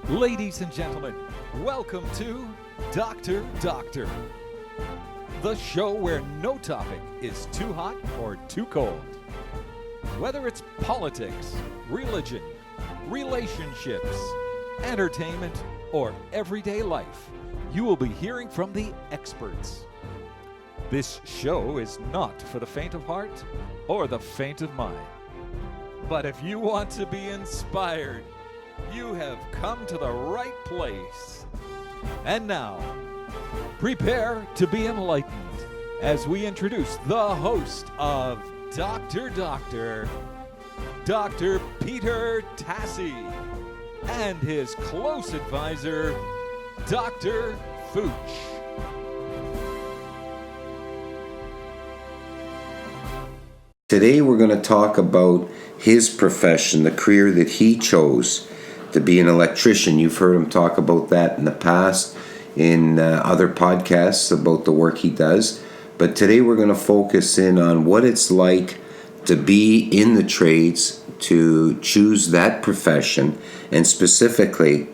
Ladies and gentlemen, welcome to Doctor, the show where no topic is too hot or too cold. Whether it's politics, religion, relationships, entertainment, or everyday life, you will be hearing from the experts. This show is not for the faint of heart or the faint of mind. But if you want to be inspired, you have come to the right place. And now, prepare to be enlightened as we introduce the host of Dr. Dr. Peter Tassi, and his close advisor, Dr. Fooch. Today we're going to talk about his profession, the career that he chose to be an electrician. You've heard him talk about that in the past in other podcasts about the work he does. But today we're going to focus in on what it's like to be in the trades, to choose that profession, and specifically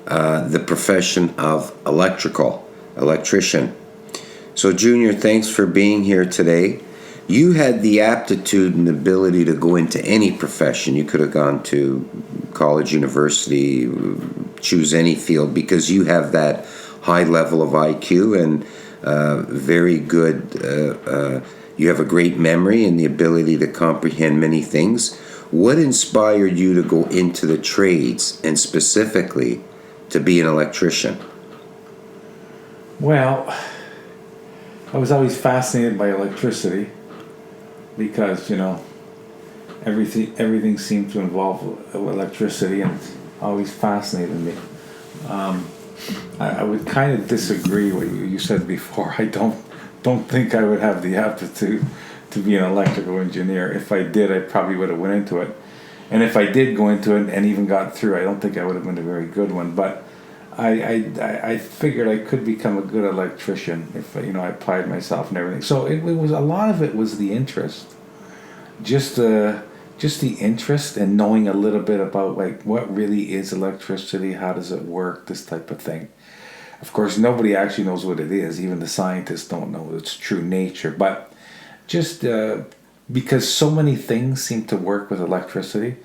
the profession of electrician. So Junior, thanks for being here today. You had the aptitude and ability to go into any profession. You could have gone to college, university, choose any field because you have that high level of IQ and very good, you have a great memory and the ability to comprehend many things. What inspired you to go into the trades and specifically to be an electrician? Well, I was always fascinated by electricity because, everything seemed to involve electricity, and it's always fascinated me. I would kind of disagree with what you said before. I don't think I would have the aptitude to be an electrical engineer. If I did, I probably would have went into it. And if I did go into it and even got through, I don't think I would have been a very good one. But I figured I could become a good electrician if I applied myself and everything. So it was a lot of it was the interest, just the interest and knowing a little bit about like what really is electricity, how does it work, this type of thing. Of course, nobody actually knows what it is. Even the scientists don't know its true nature. But just because so many things seem to work with electricity.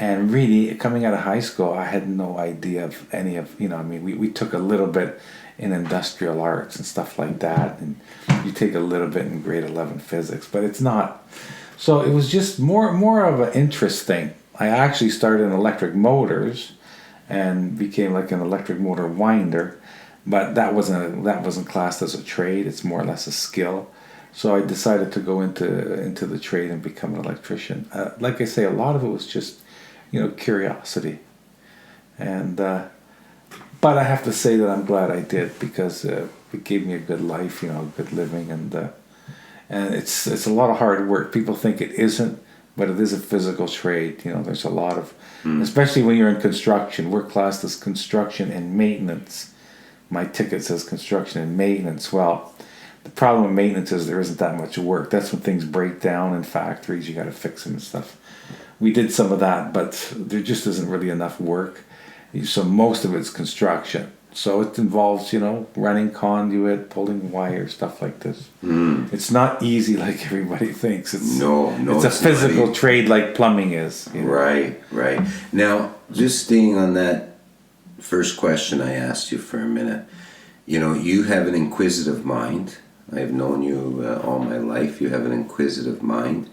And really, coming out of high school, I had no idea of any of, we took a little bit in industrial arts and stuff like that. And you take a little bit in grade 11 physics, but it's not. So it was just more of an interest thing. I actually started in electric motors and became like an electric motor winder. But that wasn't classed as a trade. It's more or less a skill. So I decided to go into the trade and become an electrician. Like I say, a lot of it was just curiosity, and but I have to say that I'm glad I did because it gave me a good life, good living, and it's a lot of hard work. People think it isn't, but it is a physical trade. There's a lot of, especially when you're in construction. We're classed as construction and maintenance. My ticket says construction and maintenance. Well, the problem with maintenance is there isn't that much work. That's when things break down in factories. You got to fix them and stuff. We did some of that, but there just isn't really enough work. So most of it's construction. So it involves, running conduit, pulling wire, stuff like this. It's not easy like everybody thinks. It's a physical trade like plumbing is. Right. Now, just staying on that first question I asked you for a minute. You have an inquisitive mind. I've known you all my life. You have an inquisitive mind.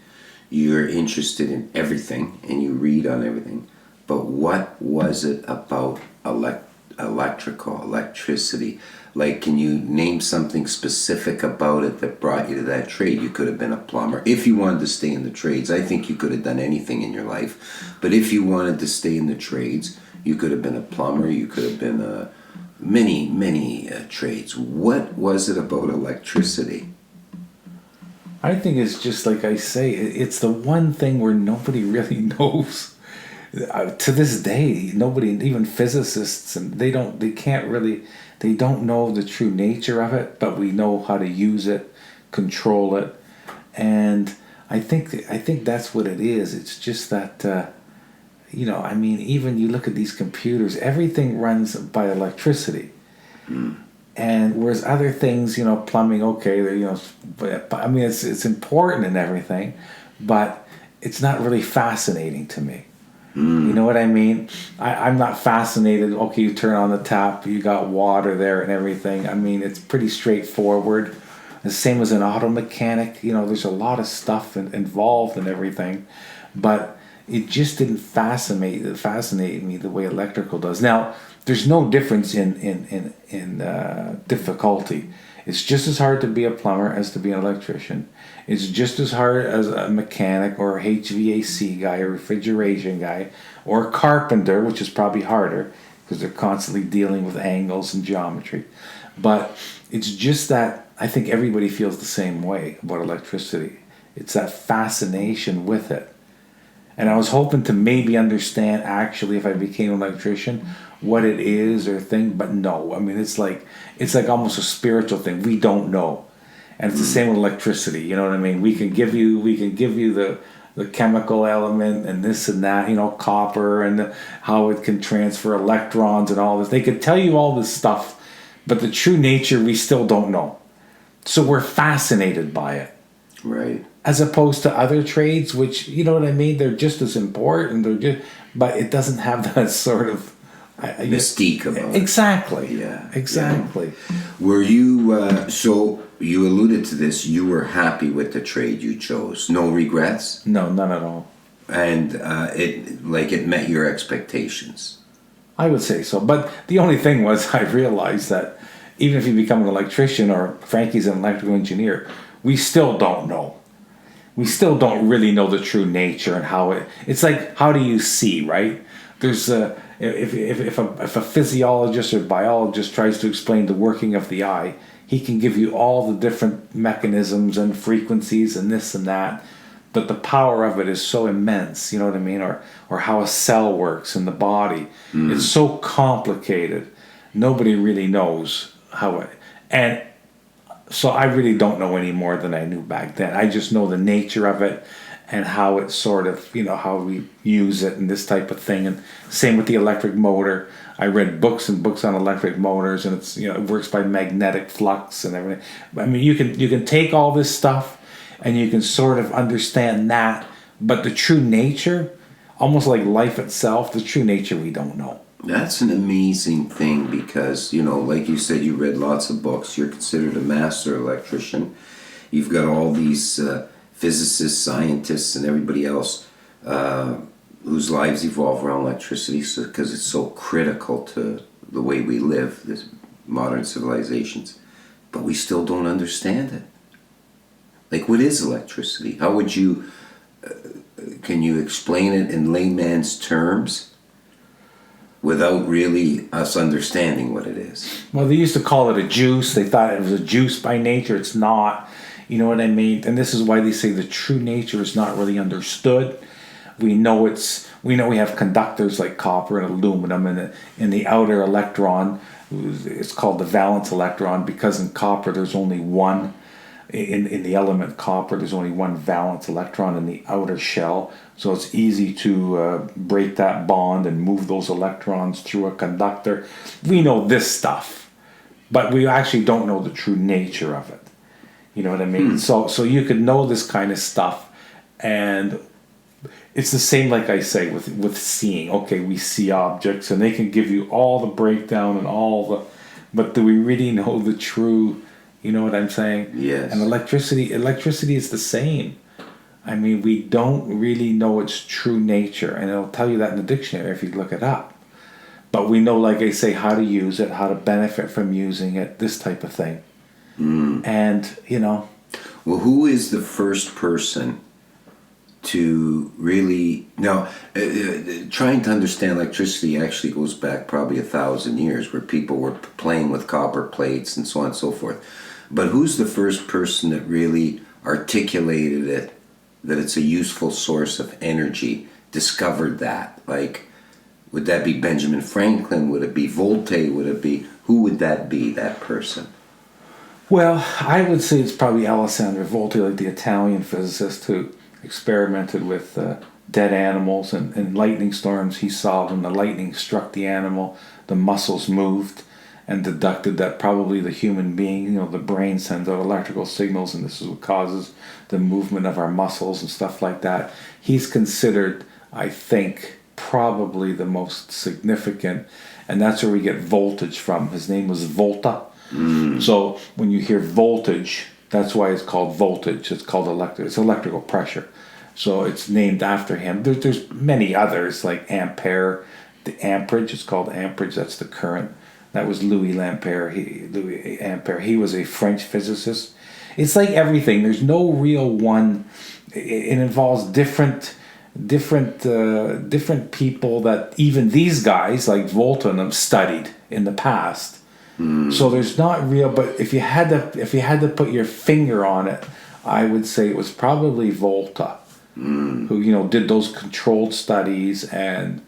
You're interested in everything and you read on everything. But what was it about electricity? Like, can you name something specific about it that brought you to that trade? You could have been a plumber. If you wanted to stay in the trades, I think you could have done anything in your life. But if you wanted to stay in the trades, you could have been a plumber. You could have been many trades. What was it about electricity? I think it's just like I say, it's the one thing where nobody really knows. To this day, nobody, even physicists, and they don't know the true nature of it, but we know how to use it, control it, and I think that's what it is. It's just that I mean, even you look at these computers, everything runs by electricity. And whereas other things, plumbing, okay, but I mean, it's important and everything, but it's not really fascinating to me. You know what I mean? I'm not fascinated. Okay, you turn on the tap, you got water there and everything. I mean, it's pretty straightforward. The same as an auto mechanic. There's a lot of stuff involved and everything, but it just didn't fascinate me the way electrical does. Now, there's no difference in difficulty. It's just as hard to be a plumber as to be an electrician. It's just as hard as a mechanic or a HVAC guy, or refrigeration guy, or a carpenter, which is probably harder because they're constantly dealing with angles and geometry. But it's just that I think everybody feels the same way about electricity. It's that fascination with it. And I was hoping to maybe understand, actually, if I became an electrician, what it is or thing, but no. I mean, it's like almost a spiritual thing. We don't know. And it's the same with electricity, you know what I mean? We can give you the chemical element and this and that, copper, and how it can transfer electrons and all this. They could tell you all this stuff, but the true nature we still don't know. So we're fascinated by it. Right. As opposed to other trades, which, you know what I mean, they're just as important, but it doesn't have that sort of mystique about it. Exactly. Yeah. Exactly. Yeah. Were you, so you alluded to this, you were happy with the trade you chose? No regrets? No, none at all. And it met your expectations? I would say so. But the only thing was, I realized that even if you become an electrician, or Frankie's an electrical engineer, we still don't know. We still don't really know the true nature and how it's like, how do you see, right? There's if a physiologist or biologist tries to explain the working of the eye, he can give you all the different mechanisms and frequencies and this and that, but the power of it is so immense, you know what I mean? Or how a cell works in the body. It's so complicated. Nobody really knows how it, and so I really don't know any more than I knew back then. I just know the nature of it and how it's sort of, how we use it and this type of thing. And same with the electric motor. I read books and books on electric motors, and it's, it works by magnetic flux and everything. I mean, you can take all this stuff and you can sort of understand that, but the true nature, almost like life itself, the true nature we don't know. That's an amazing thing because, like you said, you read lots of books. You're considered a master electrician. You've got all these physicists, scientists, and everybody else whose lives evolve around electricity because it's so critical to the way we live, this modern civilizations. But we still don't understand it. Like, what is electricity? How would you, can you explain it in layman's terms? Without really us understanding what it is. Well, they used to call it a juice. They thought it was a juice by nature. It's not. You know what I mean? And this is why they say the true nature is not really understood. We know we have conductors like copper and aluminum, and in the outer electron, it's called the valence electron, because in copper there's only one. In the element copper, there's only one valence electron in the outer shell, so it's easy to break that bond and move those electrons through a conductor. We know this stuff, but we actually don't know the true nature of it. You know what I mean? So you could know this kind of stuff, and it's the same, like I say, with seeing. Okay, we see objects, and they can give you all the breakdown and but do we really know the true? You know what I'm saying? Yes. And electricity is the same. I mean, we don't really know its true nature, and it'll tell you that in the dictionary if you look it up. But we know, like I say, how to use it, how to benefit from using it, this type of thing. And, Well, who is the first person to really... Now, trying to understand electricity actually goes back probably 1,000 years, where people were playing with copper plates and so on and so forth. But who's the first person that really articulated it, that it's a useful source of energy, discovered that? Like, would that be Benjamin Franklin? Would it be Voltaire? Who would that be, that person? Well, I would say it's probably Alessandro Voltaire, like the Italian physicist who experimented with dead animals and lightning storms. He saw when the lightning struck the animal, the muscles moved, and deducted that probably the human being, the brain sends out electrical signals, and this is what causes the movement of our muscles and stuff like that. He's considered, I think, probably the most significant, and that's where we get voltage from. His name was Volta. So when you hear voltage, that's why it's called voltage. It's called it's electrical pressure. So it's named after him. There's many others like ampere, the amperage. It's called amperage. That's the current. That was Louis Ampere. Louis Ampere. He was a French physicist. It's like everything. There's no real one. It involves different people that even these guys like Volta and them studied in the past. So there's not real. But if you had to put your finger on it, I would say it was probably Volta, who did those controlled studies and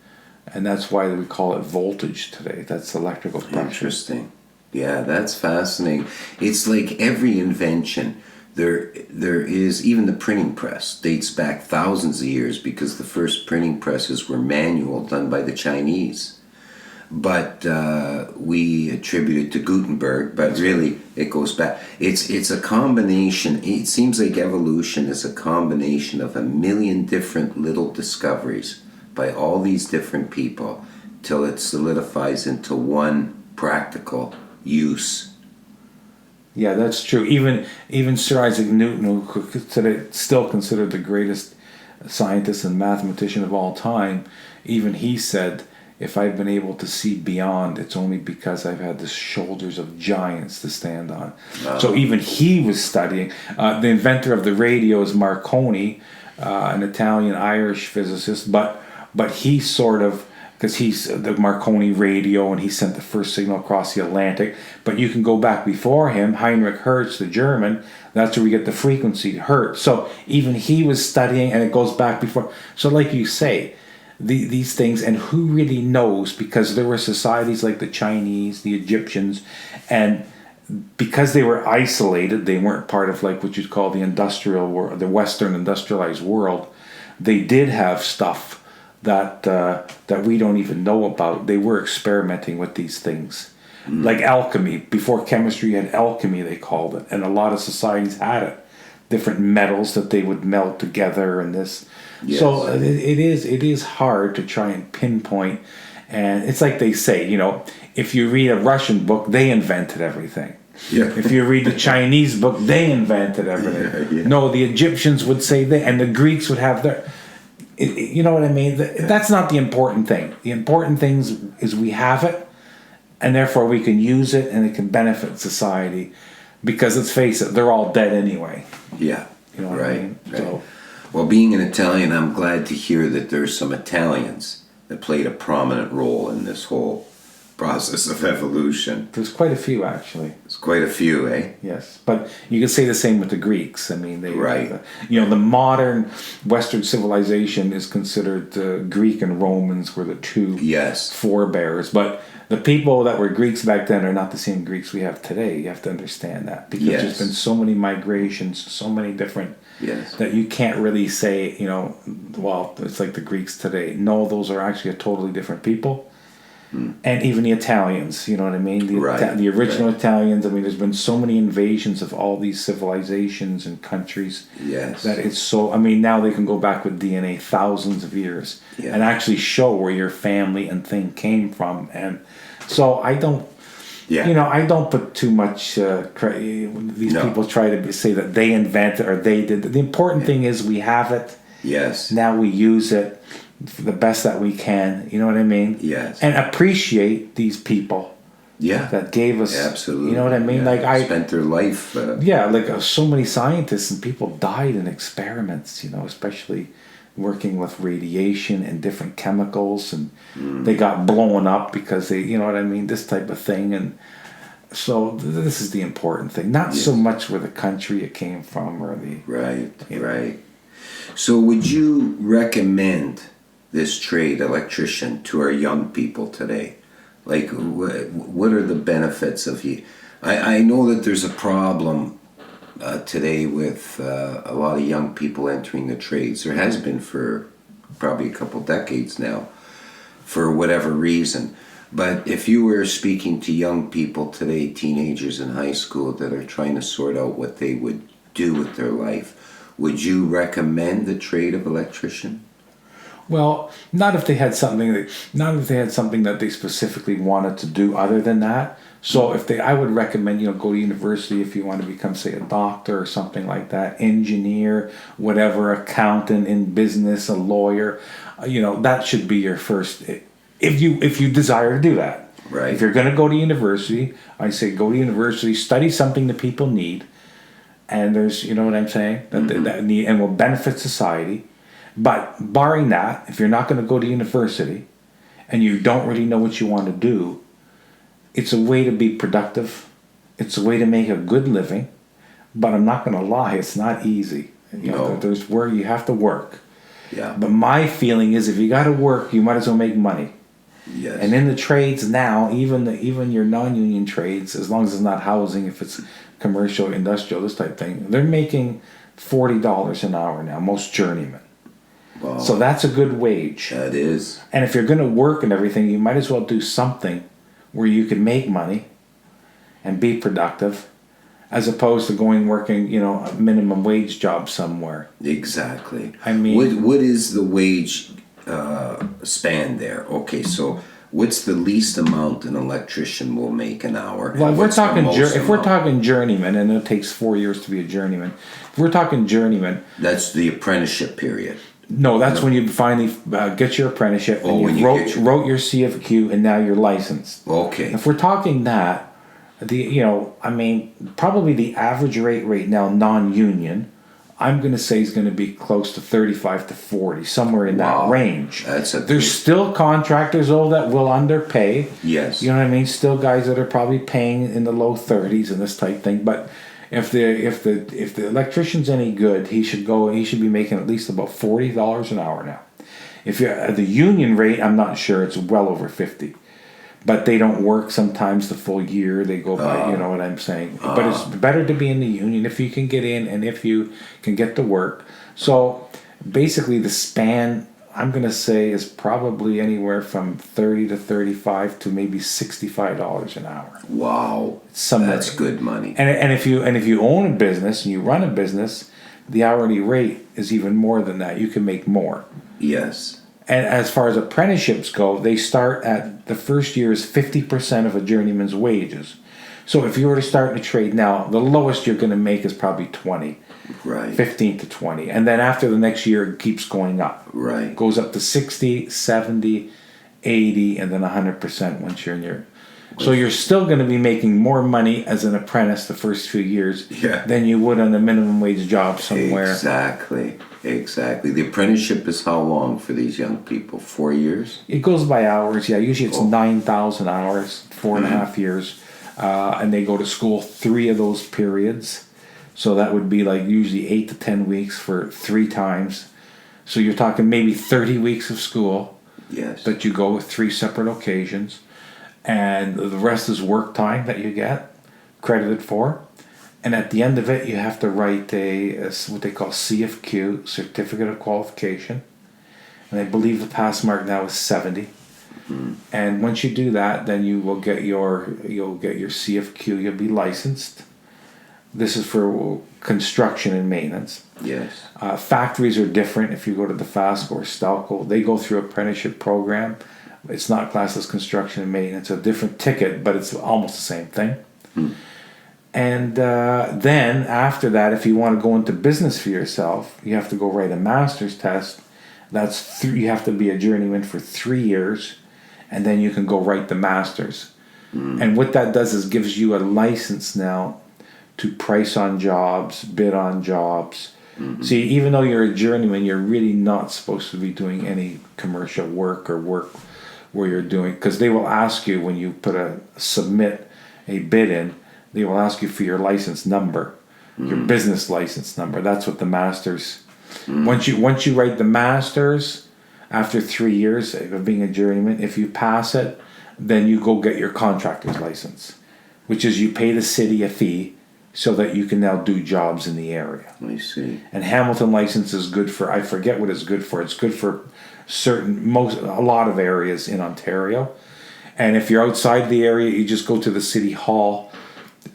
that's why we call it voltage today. That's electrical pressure. Interesting. Yeah, that's fascinating. It's like every invention. There is, even the printing press dates back thousands of years because the first printing presses were manual, done by the Chinese. But we attribute it to Gutenberg, but really it goes back. It's a combination. It seems like evolution is a combination of a million different little discoveries by all these different people till it solidifies into one practical use. Yeah, that's true. Even Sir Isaac Newton, who today still considered the greatest scientist and mathematician of all time, even he said, if I've been able to see beyond, it's only because I've had the shoulders of giants to stand on. So even he was studying. The inventor of the radio is Marconi, an Italian-Irish physicist, but he sort of, because he's the Marconi radio and he sent the first signal across the Atlantic. But you can go back before him, Heinrich Hertz, the German, that's where we get the frequency, Hertz. So even he was studying, and it goes back before. So like you say, these things, and who really knows, because there were societies like the Chinese, the Egyptians, and because they were isolated, they weren't part of like what you'd call the industrial world, the Western industrialized world. They did have stuff that we don't even know about. They were experimenting with these things. Like alchemy. Before chemistry, you had alchemy, they called it. And a lot of societies had it. Different metals that they would melt together and this. Yes. So it is hard to try and pinpoint. And it's like they say, if you read a Russian book, they invented everything. Yeah. If you read the Chinese book, they invented everything. Yeah. No, the Egyptians would say they, and the Greeks would have their... You know what I mean? That's not the important thing. The important thing is we have it, and therefore we can use it, and it can benefit society. Because let's face it, they're all dead anyway. Yeah. You know what I mean? Right. So, well, being an Italian, I'm glad to hear that there's some Italians that played a prominent role in this whole process of evolution. There's quite a few, actually. There's quite a few, eh? Yes, but you can say the same with the Greeks. I mean, they right. The modern Western civilization is considered Greek and Romans were the two forebears, but the people that were Greeks back then are not the same Greeks we have today. You have to understand that because there's been so many migrations, so many different that you can't really say, well, it's like the Greeks today. No, those are actually a totally different people. And even the Italians, you know what I mean? The original Italians, I mean, there's been so many invasions of all these civilizations and countries that it's so, I mean, now they can go back with DNA thousands of years and actually show where your family and thing came from. And so I don't, I don't put too much, these people try to say that they invented or they did. The important thing is we have it. Yes. Now we use it for the best that we can, you know what I mean? Yes. And appreciate these people. That gave us. Absolutely. You know what I mean? Like I spent their life. So many scientists and people died in experiments. Especially working with radiation and different chemicals, and they got blown up because they, you know what I mean? This type of thing, and so this is the important thing. Not so much where the country it came from or the right. So would you recommend this trade, electrician, to our young people today? Like, what are the benefits of you? I know that there's a problem today with a lot of young people entering the trades. There has been for probably a couple decades now, for whatever reason. But if you were speaking to young people today, teenagers in high school that are trying to sort out what they would do with their life, would you recommend the trade of electrician? Well, not if they had something that they specifically wanted to do other than that. So I would recommend, go to university if you want to become, say, a doctor or something like that, engineer, whatever, accountant in business, a lawyer. That should be your first, if you desire to do that. Right. If you're going to go to university, I say go to university, study something that people need, and there's, you know what I'm saying, that need and will benefit society. But barring that, if you're not going to go to university and you don't really know what you want to do, it's a way to be productive. It's a way to make a good living. But I'm not going to lie, it's not easy. There's where you have to work. Yeah. But my feeling is if you got to work, you might as well make money. Yes. And in the trades now, even your non-union trades, as long as it's not housing, if it's commercial, industrial, this type of thing, they're making $40 an hour now, most journeymen. Wow. So that's a good wage. That is. And if you're going to work and everything, you might as well do something where you can make money and be productive, as opposed to working, a minimum wage job somewhere. Exactly. I mean, what is the wage span there? Okay, so what's the least amount an electrician will make an hour? well, if we're amount? talking journeyman, and it takes 4 years to be a journeyman. If we're talking journeyman, That's the apprenticeship period. no, that's when you finally get your apprenticeship and when you you get your- wrote your CFQ and now you're licensed. Okay. If we're talking that, probably the average rate right now, non-union, I'm going to say is going to be close to 35 to 40, somewhere in that Wow. range. That's There's still contractors though that will underpay. Yes. You know what I mean? Still guys that are probably paying in the low 30s and this type thing. But if the electrician's any good, he should be making at least about $40 an hour now. If you're at the union rate, I'm not sure, it's well over 50. But they don't work sometimes the full year. They go by, you know what I'm saying. But it's better to be in the union if you can get in and if you can get to work. So basically the span, I'm going to say, is probably anywhere from 30 to 35 to maybe $65 an hour. Wow. Somewhere. That's good money. And if you own a business and you run a business, the hourly rate is even more than that. You can make more. Yes. And as far as apprenticeships go, they start at the first year is 50% of a journeyman's wages. So if you were to start in a trade now, the lowest you're going to make is probably 20, Right. 15 to 20. And then after the next year, it keeps going up. Right. Goes up to 60, 70, 80, and then 100% once you're in your... So you're still going to be making more money as an apprentice the first few years than you would on a minimum wage job somewhere. Exactly. The apprenticeship is how long for these young people? 4 years? It goes by hours, yeah. Usually it's 9,000 hours, 4.5 years. And they go to school 3 of those periods. So that would be like usually 8 to 10 weeks for 3 times. So you're talking maybe 30 weeks of school. Yes. That you go with 3 separate occasions. And the rest is work time that you get credited for. And at the end of it, you have to write what they call CFQ, Certificate of Qualification. And I believe the pass mark now is 70. Mm-hmm. And once you do that, then you'll get your CFQ. You'll be licensed. This is for construction and maintenance. Yes. Factories are different. If you go to the FASCO or Stelco, they go through apprenticeship program. It's not classed as construction and maintenance. It's a different ticket, but it's almost the same thing. Hmm. And then after that, if you want to go into business for yourself, you have to go write a master's test. That's you have to be a journeyman for 3 years, and then you can go write the master's. Mm. And what that does is gives you a license now to price on jobs, bid on jobs. Mm-hmm. See, even though you're a journeyman, you're really not supposed to be doing any commercial work or work where you're doing, because they will ask you when you submit a bid in, they will ask you for your license number, your business license number. That's what the masters. Once you write the masters, after 3 years of being a journeyman, if you pass it, then you go get your contractor's license, which is you pay the city a fee, so that you can now do jobs in the area. I see. And Hamilton license is good for, I forget what it's good for. It's good for a lot of areas in Ontario. And if you're outside the area, you just go to the city hall,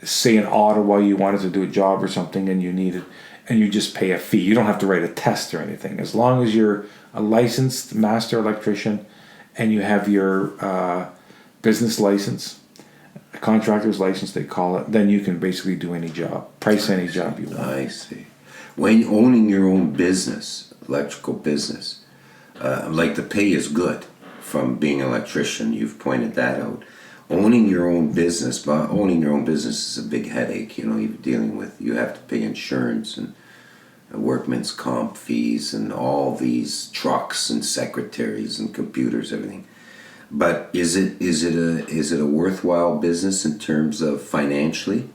say in Ottawa you wanted to do a job or something and you need it, and you just pay a fee. You don't have to write a test or anything. As long as you're a licensed master electrician and you have your business license, a contractor's license they call it, then you can basically do any job, price any job you want. I see. When owning your own business, electrical business, like the pay is good from being an electrician, you've pointed that out. Owning your own business, but owning your own business is a big headache. You know, you're dealing with, you have to pay insurance and workman's comp fees and all these trucks and secretaries and computers, everything. But is it a worthwhile business in terms of financially?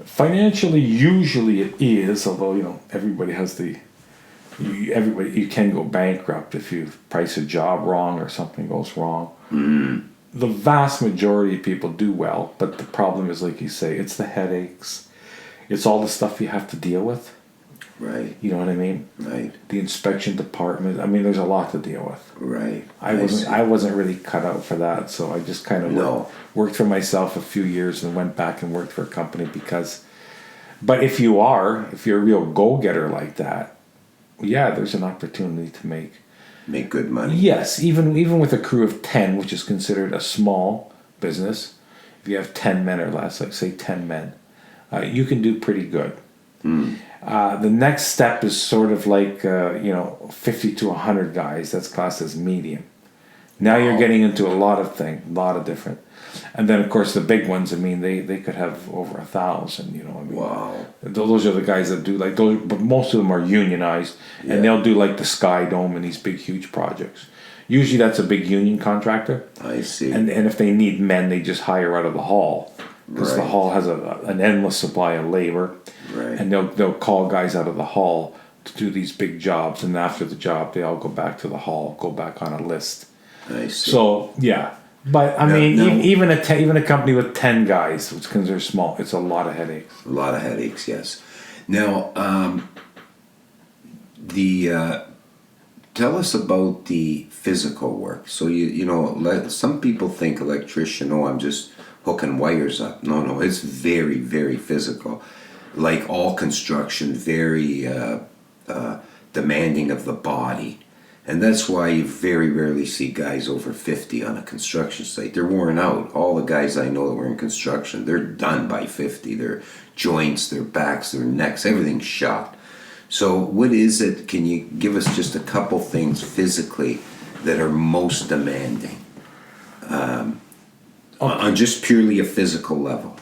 Financially, usually it is, although, you know, everybody has you can go bankrupt if you price a job wrong or something goes wrong. Mm. The vast majority of people do well, but the problem is, like you say, it's the headaches. It's all the stuff you have to deal with. Right. You know what I mean? Right. The inspection department. I mean, there's a lot to deal with. Right. I wasn't really cut out for that, so I just kind of worked for myself a few years and went back and worked for a company because. But if you're a real go-getter like that, yeah, there's an opportunity to make good money. Yes, even with a crew of 10, which is considered a small business, if you have 10 men or less, like say 10 men, you can do pretty good. Mm. The next step is sort of like 50 to 100 guys. That's classed as medium. Now you're getting into a lot of different. And then, of course, the big ones, I mean, they could have over 1,000, you know. I mean, wow. Those are the guys that do, like, those, but most of them are unionized, and they'll do, like, the Sky Dome and these big, huge projects. Usually that's a big union contractor. I see. And if they need men, they just hire out of the hall. Because the hall has an endless supply of labor. Right. And they'll call guys out of the hall to do these big jobs, and after the job, they all go back to the hall, go back on a list. I see. So, yeah. But I mean, even a company with 10 guys, which considered small, it's a lot of headaches. A lot of headaches, yes. Now, tell us about the physical work. So you know, some people think electrician. Oh, I'm just hooking wires up. No, it's very, very physical. Like all construction, very demanding of the body. And that's why you very rarely see guys over 50 on a construction site. They're worn out. All the guys I know that were in construction, they're done by 50. Their joints, their backs, their necks, everything's shot. So what is it? Can you give us just a couple things physically that are most demanding on just purely a physical level?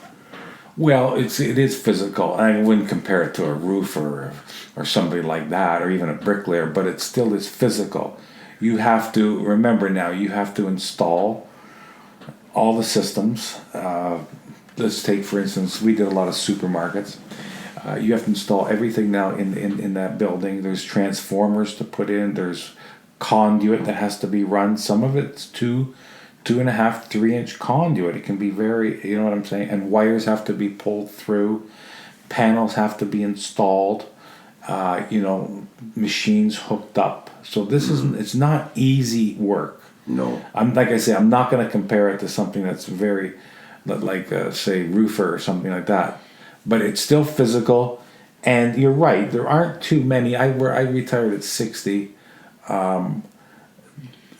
Well, it is physical. I wouldn't compare it to a roofer or somebody like that, or even a bricklayer, but it still is physical. You have to remember now. You have to install all the systems. Let's take, for instance, we did a lot of supermarkets. You have to install everything now in that building. There's transformers to put in. There's conduit that has to be run. Some of it's 2.5, 3-inch conduit. It can be very, you know what I'm saying? And wires have to be pulled through. Panels have to be installed. Machines hooked up. So this it's not easy work. No. I'm not going to compare it to something that's very, like say roofer or something like that. But it's still physical. And you're right. There aren't too many. I retired at 60.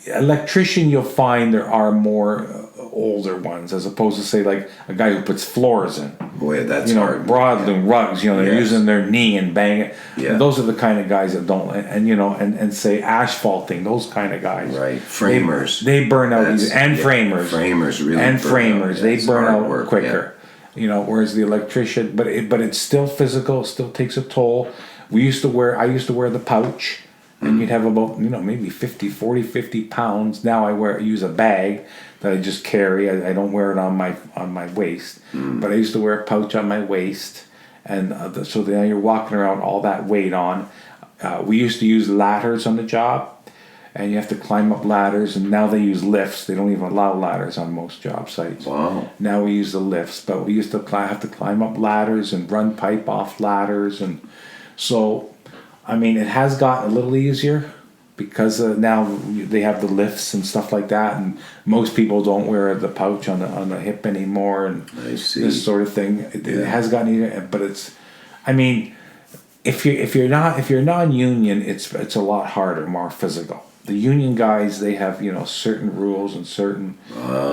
Electrician, you'll find there are more older ones, as opposed to say like a guy who puts floors in. Boy, that's hard. Broadloom rugs. They're using their knee and bang it. Yeah. And those are the kind of guys that don't, and say asphalting. Those kind of guys. Right. Framers. They burn out easy. And framers. Framers really. And framers. They burn out quicker. Yeah. Whereas the electrician, but it's still physical. It still takes a toll. I used to wear the pouch. And you'd have about, maybe 50 pounds. Now I use a bag that I just carry. I don't wear it on my waist. But I used to wear a pouch on my waist. And so now you're walking around all that weight on. We used to use ladders on the job. and you have to climb up ladders, and now they use lifts. They don't even allow ladders on most job sites. Wow. Now we use the lifts, but we used to have to climb up ladders and run pipe off ladders, and so, I mean, it has gotten a little easier because now they have the lifts and stuff like that, and most people don't wear the pouch on the hip anymore, and I see. this sort of thing. It has gotten easier, but it's, I mean, if you're non-union, it's a lot harder, more physical. The union guys, they have, you know, certain rules and certain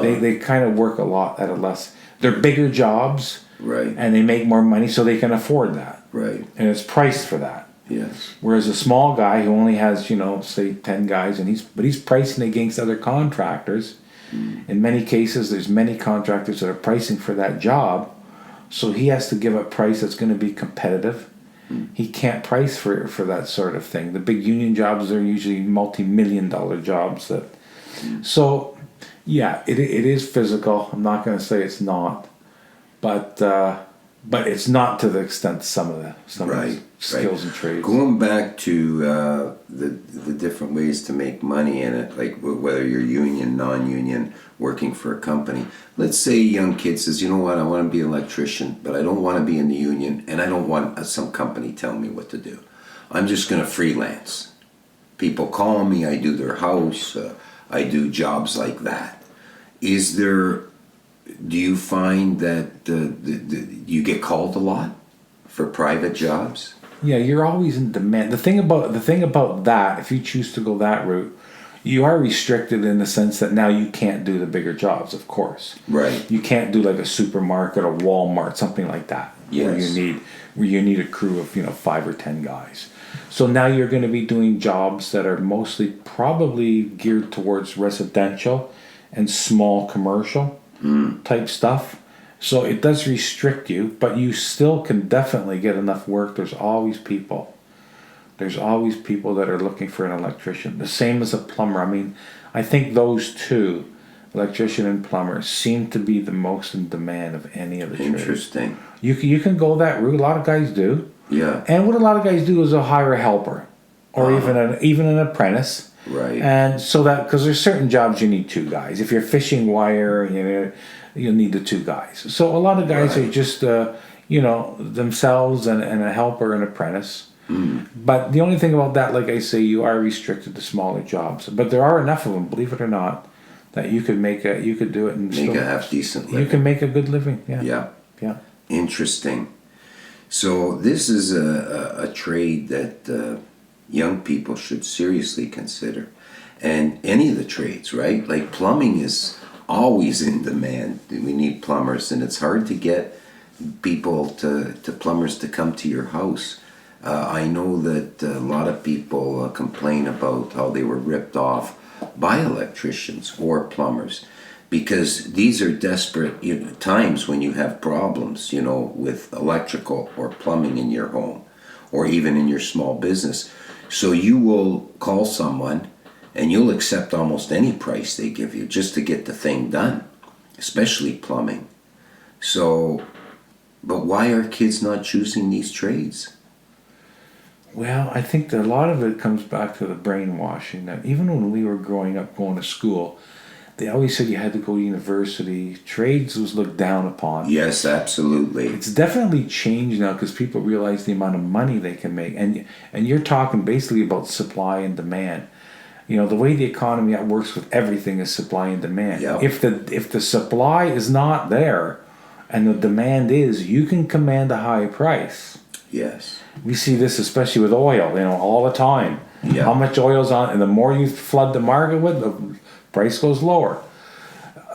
they kind of work a lot at a less. They're bigger jobs, Right. and they make more money, so they can afford that, Right. and it's priced for that. Yes. Whereas a small guy who only has, you know, say 10 guys, and he's pricing against other contractors. In many cases, there's many contractors that are pricing for that job, so he has to give a price that's going to be competitive. He can't price for that sort of thing. The big union jobs are usually multi-million-dollar jobs. So, yeah, it is physical. I'm not going to say it's not, but it's not to the extent some of the skills and trades. Going back to the different ways to make money in it, like whether you're union, non-union, working for a company. Let's say a young kid says, you know what, I want to be an electrician, but I don't want to be in the union, and I don't want some company telling me what to do. I'm just going to freelance. People call me, I do their house, I do jobs like that. Do you find that you get called a lot for private jobs? Yeah, you're always in demand. The thing about that, if you choose to go that route, you are restricted in the sense that now you can't do the bigger jobs, of course. Right. You can't do like a supermarket or Walmart, something like that. Yes. Where you need a crew of, you know, 5 or 10 guys. So now you're going to be doing jobs that are mostly probably geared towards residential and small commercial type stuff. So it does restrict you, but you still can definitely get enough work. There's always people that are looking for an electrician. The same as a plumber. I mean, I think those two, electrician and plumber, seem to be the most in demand of any of the trades. Interesting. You can go that route. A lot of guys do. Yeah. And what a lot of guys do is they'll hire a helper, or even an apprentice. Right. And so that, because there's certain jobs you need 2 guys. If you're fishing wire, you need the 2 guys. So a lot of guys are just themselves and a helper and apprentice. But the only thing about that, like I say, you are restricted to smaller jobs. But there are enough of them, believe it or not, that you could do it and make a half decent living. You can make a good living. Yeah. Yeah. Interesting. So this is a trade that young people should seriously consider, and any of the trades, right? Like plumbing is always in demand. We need plumbers, and it's hard to get people to plumbers to come to your house. I know that a lot of people complain about how they were ripped off by electricians or plumbers, because these are desperate times when you have problems, with electrical or plumbing in your home or even in your small business. So you will call someone and you'll accept almost any price they give you just to get the thing done, especially plumbing. So, but why are kids not choosing these trades? Well, I think that a lot of it comes back to the brainwashing. That even when we were growing up, going to school, they always said you had to go to university. Trades was looked down upon. Yes, absolutely. It's definitely changed now because people realize the amount of money they can make. And you're talking basically about supply and demand. The way the economy works with everything is supply and demand. Yep. If the supply is not there and the demand is, you can command a high price. Yes. We see this especially with oil, all the time. Yeah. How much oil's on, and the more you flood the market with, the price goes lower.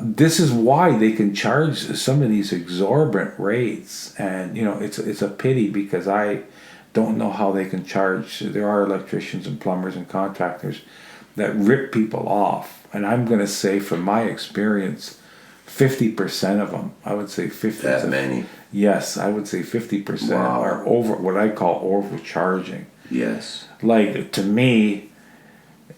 This is why they can charge some of these exorbitant rates, and it's a pity because I don't know how they can charge. There are electricians and plumbers and contractors that rip people off, and I'm going to say from my experience, 50% of them, I would say 50%. That many? Yes, I would say 50% are over what I call overcharging. Yes. Like, to me,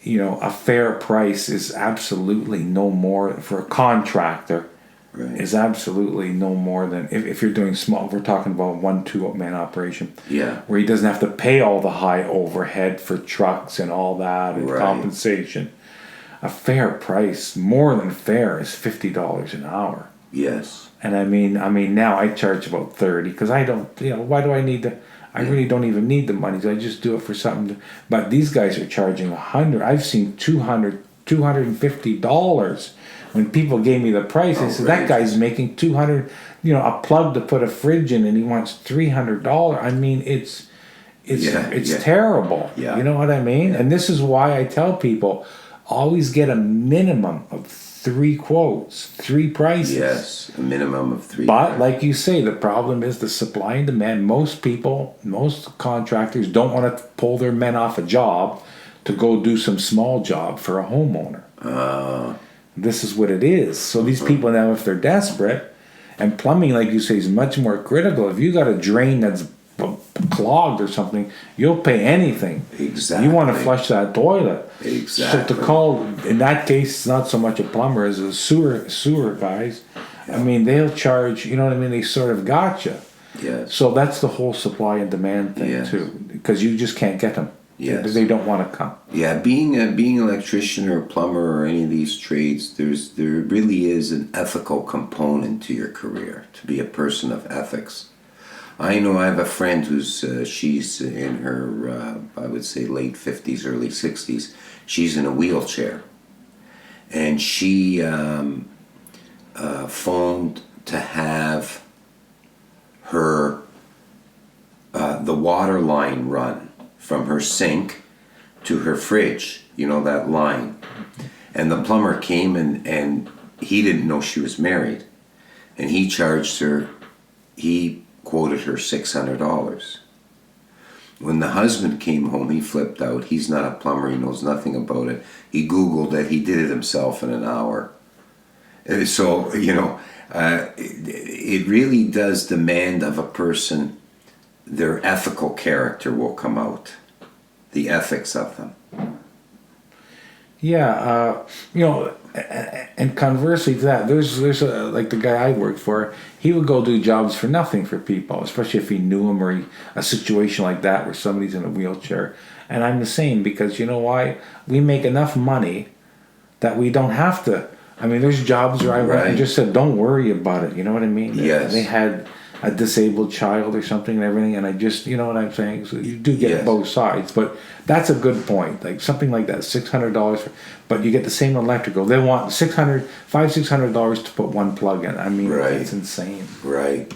a fair price is absolutely no more for a contractor Right. is absolutely no more than if you're doing small. We're talking about 1-2 man operation. Yeah. Where he doesn't have to pay all the high overhead for trucks and all that and Right. compensation. A fair price, more than fair, is $50 an hour. Yes. And I mean now I charge about 30 because I don't, why do I need to? I really don't even need the money. I just do it for something. But these guys are charging $100. I've seen $250. When people gave me the price, they said that guy's making $200. A plug to put a fridge in, and he wants $300. I mean, it's terrible. Yeah. You know what I mean? Yeah. And this is why I tell people, always get a minimum of 3 quotes, 3 prices. Yes, a minimum of 3. But like you say, the problem is the supply and demand. Most contractors don't want to pull their men off a job to go do some small job for a homeowner. This is what it is. So these people now, if they're desperate, and plumbing, like you say, is much more critical. If you got a drain that's clogged or something, you'll pay anything. Exactly. You want to flush that toilet. Exactly. So to call, in that case, it's not so much a plumber as a sewer guys. Yeah. I mean, they'll charge, you know what I mean? They sort of gotcha. Yes. So that's the whole supply and demand thing, Yes. too. Because you just can't get them. Yes. They don't want to come. Yeah, being an electrician or a plumber or any of these trades, there really is an ethical component to your career, to be a person of ethics. I know I have a friend who's she's in her I would say late 50s, early 60s. She's in a wheelchair, and she phoned to have her the water line run from her sink to her fridge. You know, that line. And the plumber came and he didn't know she was married, and he charged her. He quoted her $600. When the husband came home, he flipped out. He's not a plumber. He knows nothing about it. He Googled it. He did it himself in an hour. So, it really does demand of a person, their ethical character will come out. The ethics of them. Yeah, and conversely to that, there's like the guy I worked for, he would go do jobs for nothing for people, especially if he knew him or a situation like that where somebody's in a wheelchair. And I'm the same, because you know why? We make enough money that we don't have to. I mean, there's jobs where I went and just said, don't worry about it. You know what I mean? Yes. They had a disabled child or something and everything, and I just, you know what I'm saying? So you do get both sides, but that's a good point. Like something like that, $600, but you get the same electrical. They want $600 to put one plug in. I mean, it's insane. Right.